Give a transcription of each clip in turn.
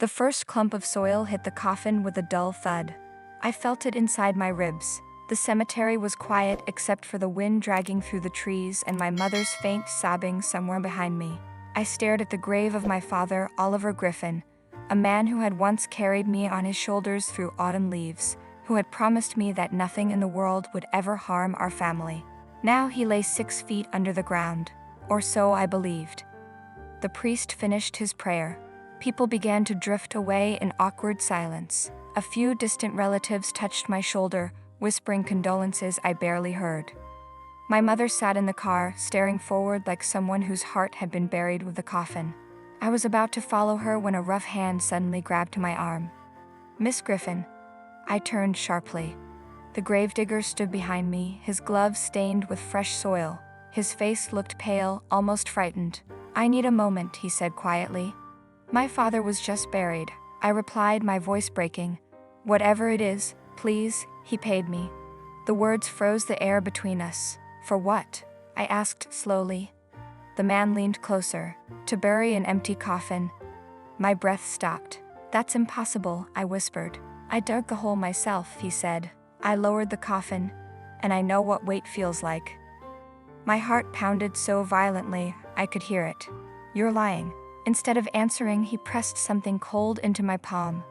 The first clump of soil hit the coffin with a dull thud. I felt it inside my ribs. The cemetery was quiet except for the wind dragging through the trees and my mother's faint sobbing somewhere behind me. I stared at the grave of my father, Oliver Griffin, a man who had once carried me on his shoulders through autumn leaves, who had promised me that nothing in the world would ever harm our family. Now he lay 6 feet under the ground, or so I believed. The priest finished his prayer. People began to drift away in awkward silence. A few distant relatives touched my shoulder, whispering condolences I barely heard. My mother sat in the car, staring forward like someone whose heart had been buried with the coffin. I was about to follow her when a rough hand suddenly grabbed my arm. "Miss Griffin." I turned sharply. The gravedigger stood behind me, his gloves stained with fresh soil. His face looked pale, almost frightened. "I need a moment," he said quietly. "My father was just buried," I replied, my voice breaking. "Whatever it is, please." He paid me. The words froze the air between us. "For what?" I asked slowly. The man leaned closer. "To bury an empty coffin." My breath stopped. "That's impossible," I whispered. "I dug the hole myself," he said. "I lowered the coffin, and I know what weight feels like." My heart pounded so violently, I could hear it. "You're lying." Instead of answering, he pressed something cold into my palm.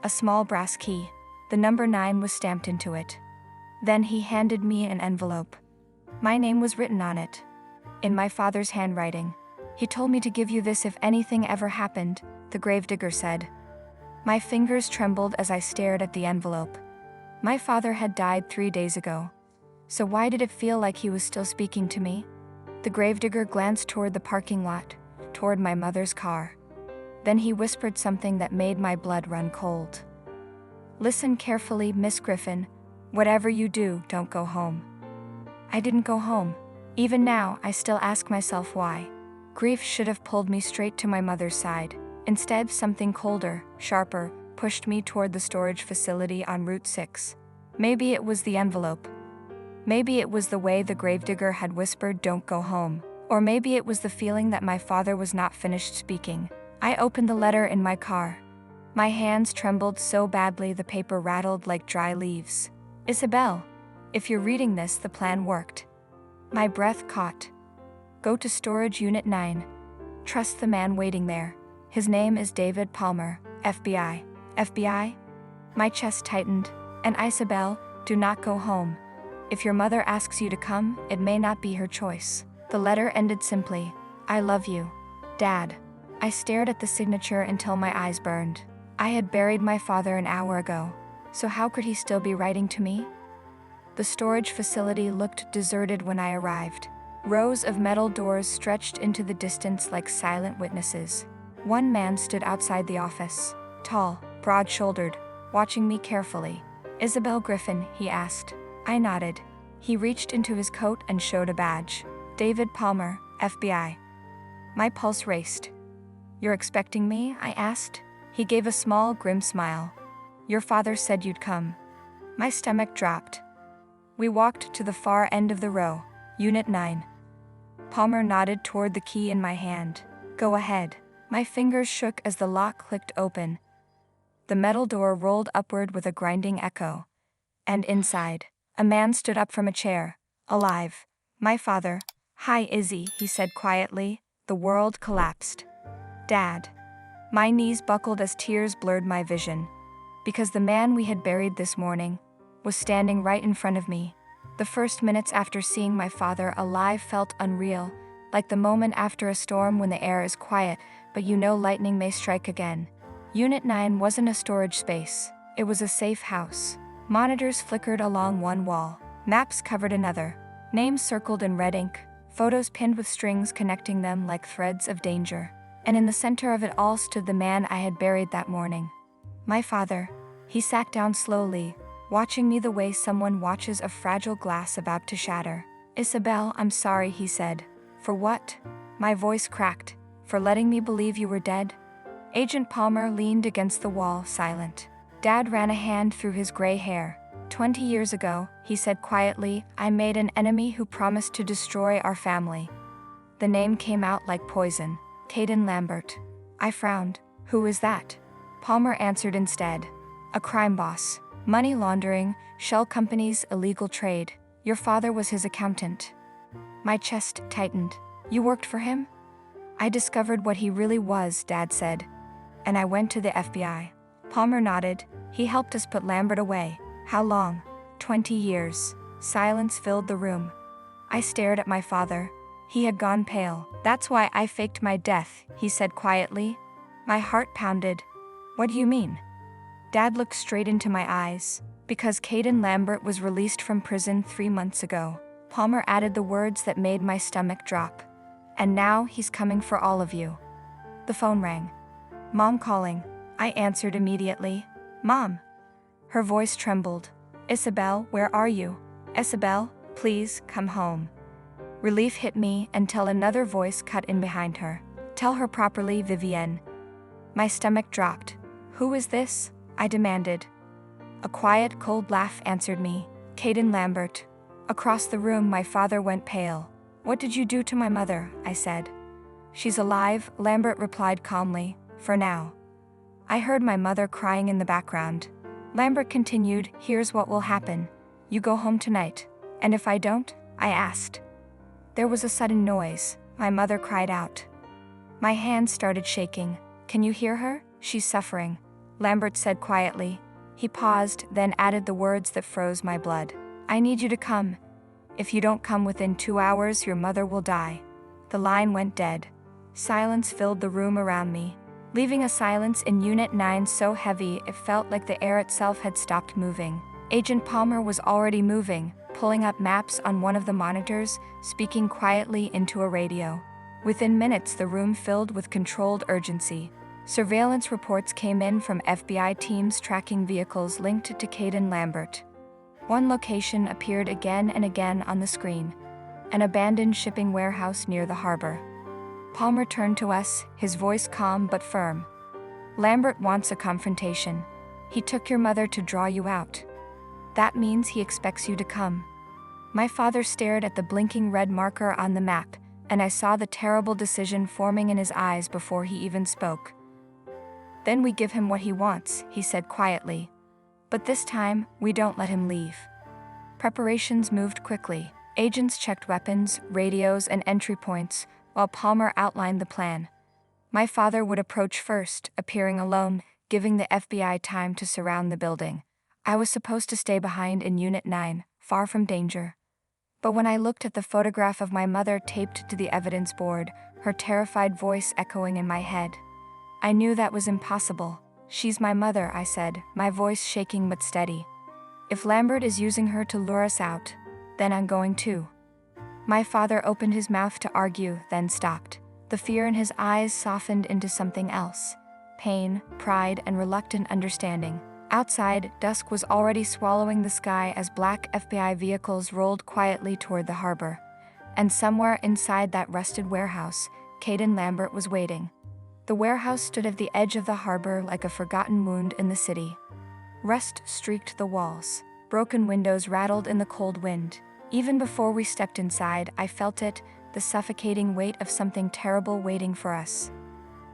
A small brass key. The number 9 was stamped into it. Then he handed me an envelope. My name was written on it, in my father's handwriting. "He told me to give you this if anything ever happened," the gravedigger said. My fingers trembled as I stared at the envelope. My father had died 3 days ago. So why did it feel like he was still speaking to me? The gravedigger glanced toward the parking lot, toward my mother's car. Then he whispered something that made my blood run cold. "Listen carefully, Miss Griffin. Whatever you do, don't go home." I didn't go home. Even now, I still ask myself why. Grief should have pulled me straight to my mother's side. Instead, something colder, sharper, pushed me toward the storage facility on Route 6. Maybe it was the envelope. Maybe it was the way the gravedigger had whispered, "Don't go home." Or maybe it was the feeling that my father was not finished speaking. I opened the letter in my car. My hands trembled so badly the paper rattled like dry leaves. "Isabel, if you're reading this, the plan worked." My breath caught. "Go to storage unit 9. Trust the man waiting there. His name is David Palmer, FBI. FBI?" My chest tightened. "And Isabel, do not go home. If your mother asks you to come, it may not be her choice." The letter ended simply, "I love you, Dad." I stared at the signature until my eyes burned. I had buried my father an hour ago, so how could he still be writing to me? The storage facility looked deserted when I arrived. Rows of metal doors stretched into the distance like silent witnesses. One man stood outside the office, tall, broad-shouldered, watching me carefully. "Isabel Griffin?" he asked. I nodded. He reached into his coat and showed a badge. "David Palmer, FBI." My pulse raced. "You're expecting me?" I asked. He gave a small, grim smile. "Your father said you'd come." My stomach dropped. We walked to the far end of the row, Unit 9. Palmer nodded toward the key in my hand. "Go ahead." My fingers shook as the lock clicked open. The metal door rolled upward with a grinding echo. And inside, a man stood up from a chair, alive. My father. "Hi, Izzy," he said quietly. The world collapsed. "Dad." My knees buckled as tears blurred my vision. Because the man we had buried this morning was standing right in front of me. The first minutes after seeing my father alive felt unreal, like the moment after a storm when the air is quiet, but you know lightning may strike again. Unit 9 wasn't a storage space. It was a safe house. Monitors flickered along one wall. Maps covered another. Names circled in red ink. Photos pinned with strings connecting them like threads of danger. And in the center of it all stood the man I had buried that morning. My father. He sat down slowly, watching me the way someone watches a fragile glass about to shatter. "Isabel, I'm sorry," he said. "For what?" My voice cracked. "For letting me believe you were dead?" Agent Palmer leaned against the wall, silent. Dad ran a hand through his gray hair. 20 years ago, he said quietly, I made an enemy who promised to destroy our family. The name came out like poison. Caden Lambert. I frowned. Who is that? Palmer answered instead. A crime boss. Money laundering, shell companies, illegal trade. Your father was his accountant. My chest tightened. You worked for him? I discovered what he really was, Dad said. And I went to the FBI. Palmer nodded. He helped us put Lambert away. How long? 20 years. Silence filled the room. I stared at my father. He had gone pale. That's why I faked my death, he said quietly. My heart pounded. What do you mean? Dad looked straight into my eyes. Because Caden Lambert was released from prison 3 months ago. Palmer added the words that made my stomach drop. And now he's coming for all of you. The phone rang. Mom calling. I answered immediately. Mom. Her voice trembled. Isabel, where are you? Isabel, please come home. Relief hit me until another voice cut in behind her. Tell her properly, Vivienne. My stomach dropped. Who is this? I demanded. A quiet, cold laugh answered me. Caden Lambert. Across the room, my father went pale. What did you do to my mother? I said. She's alive, Lambert replied calmly. For now. I heard my mother crying in the background. Lambert continued, here's what will happen. You go home tonight. And if I don't? I asked. There was a sudden noise. My mother cried out. My hands started shaking. Can you hear her? She's suffering. Lambert said quietly. He paused, then added the words that froze my blood. I need you to come. If you don't come within 2 hours, your mother will die. The line went dead. Silence filled the room around me, leaving a silence in Unit 9 so heavy it felt like the air itself had stopped moving. Agent Palmer was already moving, pulling up maps on one of the monitors, speaking quietly into a radio. Within minutes, the room filled with controlled urgency. Surveillance reports came in from FBI teams tracking vehicles linked to Caden Lambert. One location appeared again and again on the screen. An abandoned shipping warehouse near the harbor. Palmer turned to us, his voice calm but firm. Lambert wants a confrontation. He took your mother to draw you out. That means he expects you to come. My father stared at the blinking red marker on the map, and I saw the terrible decision forming in his eyes before he even spoke. Then we give him what he wants, he said quietly. But this time, we don't let him leave. Preparations moved quickly. Agents checked weapons, radios, and entry points, while Palmer outlined the plan. My father would approach first, appearing alone, giving the FBI time to surround the building. I was supposed to stay behind in Unit 9, far from danger. But when I looked at the photograph of my mother taped to the evidence board, her terrified voice echoing in my head, I knew that was impossible. She's my mother, I said, my voice shaking but steady. If Lambert is using her to lure us out, then I'm going too. My father opened his mouth to argue, then stopped. The fear in his eyes softened into something else. Pain, pride, and reluctant understanding. Outside, dusk was already swallowing the sky as black FBI vehicles rolled quietly toward the harbor. And somewhere inside that rusted warehouse, Caden Lambert was waiting. The warehouse stood at the edge of the harbor like a forgotten wound in the city. Rust streaked the walls. Broken windows rattled in the cold wind. Even before we stepped inside, I felt it, the suffocating weight of something terrible waiting for us.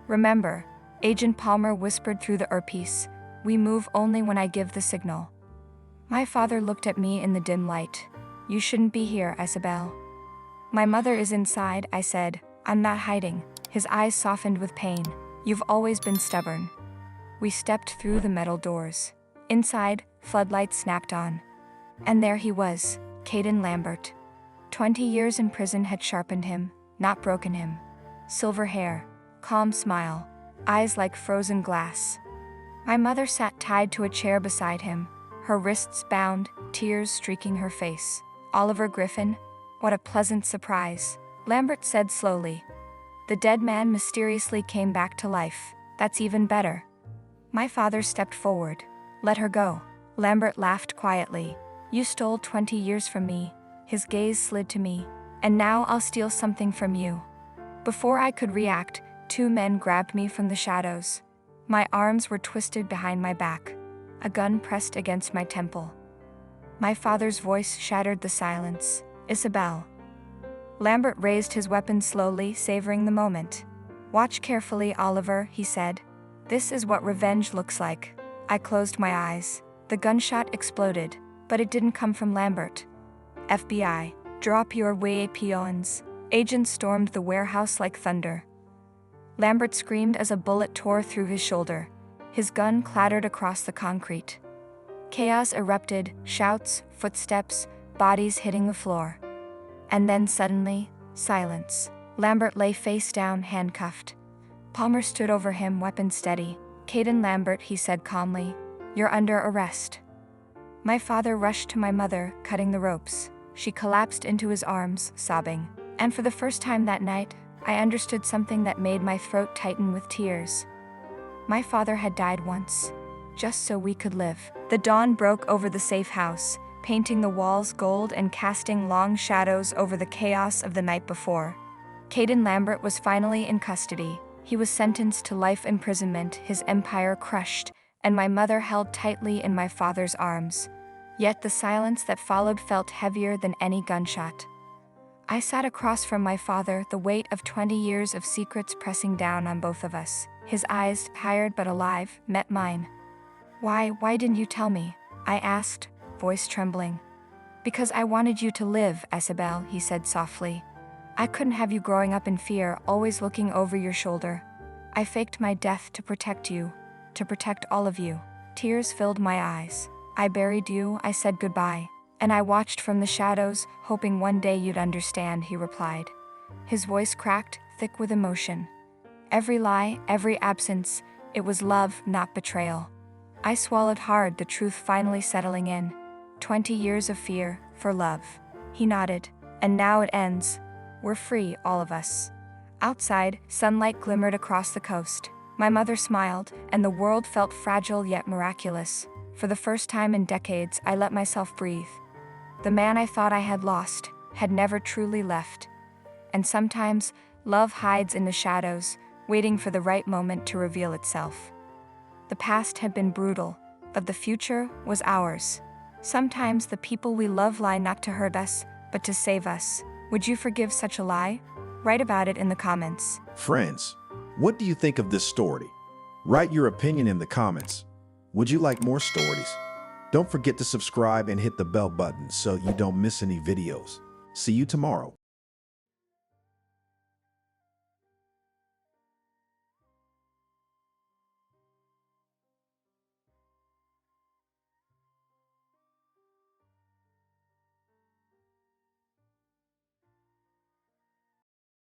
Remember, Agent Palmer whispered through the earpiece, we move only when I give the signal. My father looked at me in the dim light. You shouldn't be here, Isabel. My mother is inside, I said. I'm not hiding. His eyes softened with pain. You've always been stubborn. We stepped through the metal doors. Inside, floodlights snapped on. And there he was, Caden Lambert. 20 years in prison had sharpened him, not broken him. Silver hair, calm smile, eyes like frozen glass. My mother sat tied to a chair beside him, her wrists bound, tears streaking her face. Oliver Griffin, what a pleasant surprise, Lambert said slowly. The dead man mysteriously came back to life. That's even better. My father stepped forward. Let her go. Lambert laughed quietly. You stole 20 years from me. His gaze slid to me. And now I'll steal something from you. Before I could react, 2 men grabbed me from the shadows. My arms were twisted behind my back. A gun pressed against my temple. My father's voice shattered the silence. Isabel. Lambert raised his weapon slowly, savoring the moment. Watch carefully, Oliver, he said. This is what revenge looks like. I closed my eyes. The gunshot exploded, but it didn't come from Lambert. FBI, drop your weapons. Agents stormed the warehouse like thunder. Lambert screamed as a bullet tore through his shoulder. His gun clattered across the concrete. Chaos erupted, shouts, footsteps, bodies hitting the floor. And then suddenly, silence. Lambert lay face down, handcuffed. Palmer stood over him, weapon steady. "Caden Lambert," he said calmly, "you're under arrest." My father rushed to my mother, cutting the ropes. She collapsed into his arms, sobbing. And for the first time that night, I understood something that made my throat tighten with tears. My father had died once, just so we could live. The dawn broke over the safe house, painting the walls gold and casting long shadows over the chaos of the night before. Caden Lambert was finally in custody. He was sentenced to life imprisonment, his empire crushed, and my mother held tightly in my father's arms. Yet the silence that followed felt heavier than any gunshot. I sat across from my father, the weight of 20 years of secrets pressing down on both of us. His eyes, tired but alive, met mine. Why didn't you tell me?" I asked, voice trembling. "Because I wanted you to live, Isabel," he said softly. "I couldn't have you growing up in fear, always looking over your shoulder. I faked my death to protect you, to protect all of you." Tears filled my eyes. "I buried you, I said goodbye. And I watched from the shadows, hoping one day you'd understand," he replied. His voice cracked, thick with emotion. Every lie, every absence, it was love, not betrayal. I swallowed hard, the truth finally settling in. 20 years of fear, for love. He nodded. "And now it ends. We're free, all of us." Outside, sunlight glimmered across the coast. My mother smiled, and the world felt fragile yet miraculous. For the first time in decades, I let myself breathe. The man I thought I had lost had never truly left. And sometimes, love hides in the shadows, waiting for the right moment to reveal itself. The past had been brutal, but the future was ours. Sometimes the people we love lie not to hurt us, but to save us. Would you forgive such a lie? Write about it in the comments. Friends, what do you think of this story? Write your opinion in the comments. Would you like more stories? Don't forget to subscribe and hit the bell button so you don't miss any videos. See you tomorrow.